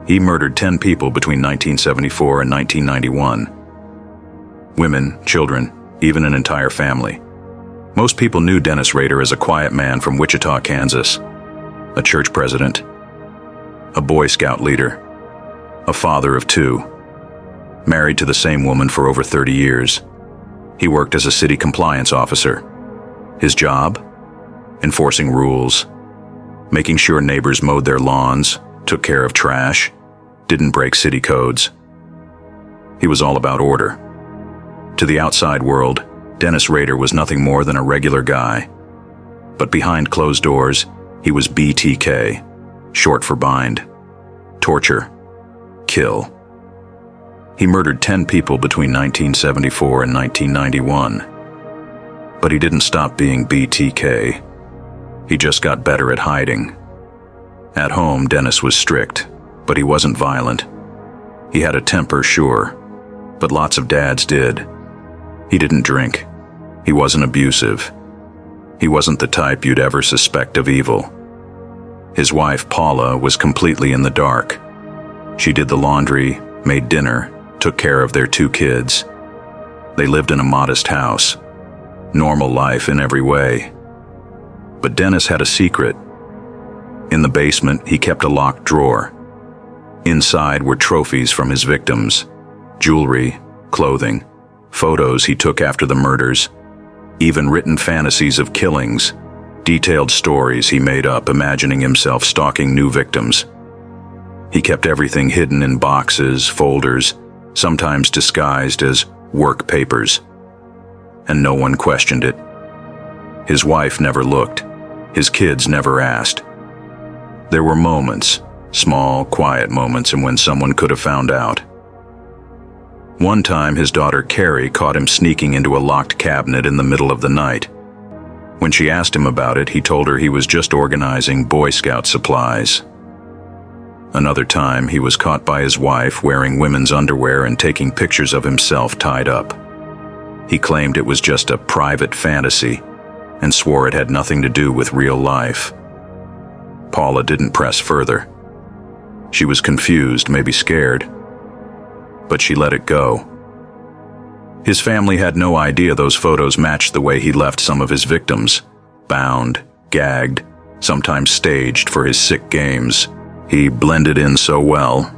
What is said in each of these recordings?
He murdered 10 people between 1974 and 1991. Women, children, even an entire family. Most people knew Dennis Rader as a quiet man from Wichita, Kansas, a church president, a Boy Scout leader, a father of 2, married to the same woman for over 30 years. He worked as a city compliance officer. His job? Enforcing rules, making sure neighbors mowed their lawns, took care of trash, didn't break city codes. He was all about order. To the outside world, Dennis Rader was nothing more than a regular guy. But behind closed doors, he was BTK, short for bind, torture, kill. He murdered 10 people between 1974 and 1991. But he didn't stop being BTK. He just got better at hiding. At home, Dennis was strict, but he wasn't violent. He had a temper, sure, but lots of dads did. He didn't drink. He wasn't abusive. He wasn't the type you'd ever suspect of evil. His wife, Paula, was completely in the dark. She did the laundry, made dinner, took care of their 2 kids. They lived in a modest house. Normal life in every way. But Dennis had a secret. In the basement, he kept a locked drawer. Inside were trophies from his victims, jewelry, clothing, photos he took after the murders, even written fantasies of killings, detailed stories he made up imagining himself stalking new victims. He kept everything hidden in boxes, folders, sometimes disguised as work papers. And no one questioned it. His wife never looked. His kids never asked. There were moments, small, quiet moments, and when someone could have found out. One time, his daughter Carrie caught him sneaking into a locked cabinet in the middle of the night. When she asked him about it, he told her he was just organizing Boy Scout supplies. Another time, he was caught by his wife wearing women's underwear and taking pictures of himself tied up. He claimed it was just a private fantasy and swore it had nothing to do with real life. Paula didn't press further. She was confused, maybe scared, but she let it go. His family had no idea those photos matched the way he left some of his victims, bound, gagged, sometimes staged for his sick games. He blended in so well.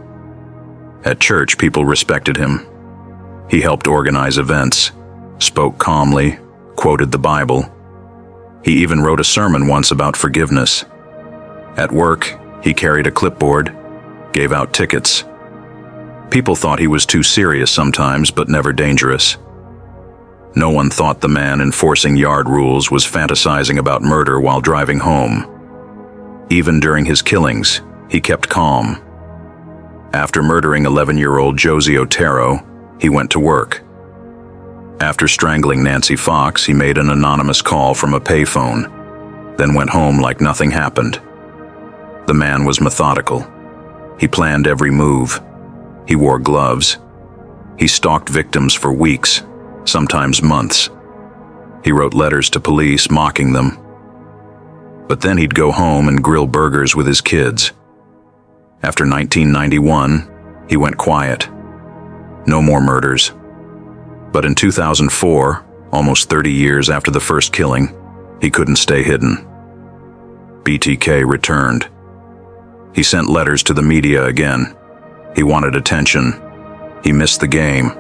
At church, people respected him. He helped organize events, spoke calmly, quoted the Bible. He even wrote a sermon once about forgiveness. At work, he carried a clipboard, gave out tickets. People thought he was too serious sometimes, but never dangerous. No one thought the man enforcing yard rules was fantasizing about murder while driving home. Even during his killings, he kept calm. After murdering 11-year-old Josie Otero, he went to work. After strangling Nancy Fox, he made an anonymous call from a payphone, then went home like nothing happened. The man was methodical. He planned every move. He wore gloves. He stalked victims for weeks, sometimes months. He wrote letters to police, mocking them. But then he'd go home and grill burgers with his kids. After 1991, he went quiet. No more murders. But in 2004, almost 30 years after the first killing, he couldn't stay hidden. BTK returned. He sent letters to the media again. He wanted attention. He missed the game.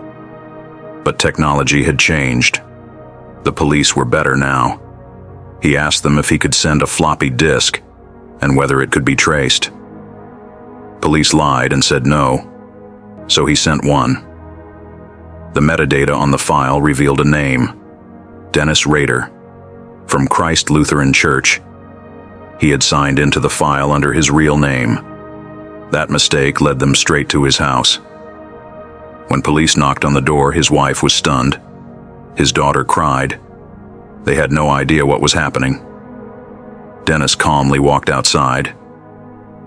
But technology had changed. The police were better now. He asked them if he could send a floppy disk and whether it could be traced. Police lied and said no, so he sent one. The metadata on the file revealed a name, Dennis Rader, from Christ Lutheran Church. He had signed into the file under his real name. That mistake led them straight to his house. When police knocked on the door, his wife was stunned. His daughter cried. They had no idea what was happening. Dennis calmly walked outside.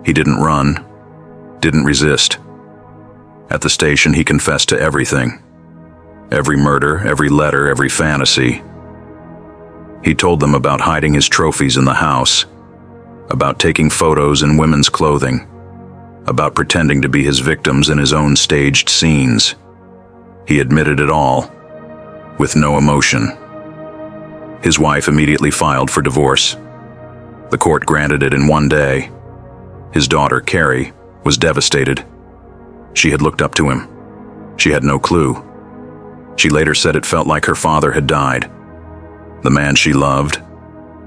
He didn't run, didn't resist. At the station, he confessed to everything. Every murder, every letter, every fantasy. He told them about hiding his trophies in the house, about taking photos in women's clothing, about pretending to be his victims in his own staged scenes. He admitted it all, with no emotion. His wife immediately filed for divorce. The court granted it in one day. His daughter, Carrie, was devastated. She had looked up to him. She had no clue. She later said it felt like her father had died. The man she loved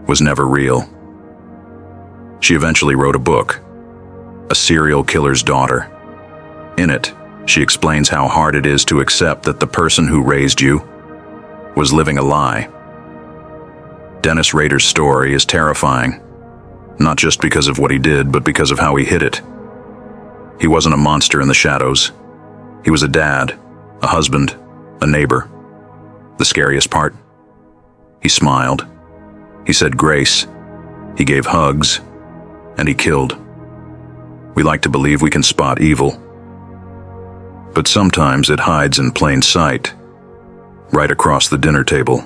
was never real. She eventually wrote a book, A Serial Killer's Daughter. In it, she explains how hard it is to accept that the person who raised you was living a lie. Dennis Rader's story is terrifying, not just because of what he did, but because of how he hid it. He wasn't a monster in the shadows. He was a dad, a husband, a neighbor. The scariest part? He smiled. He said grace. He gave hugs. And he killed. We like to believe we can spot evil. But sometimes it hides in plain sight, right across the dinner table.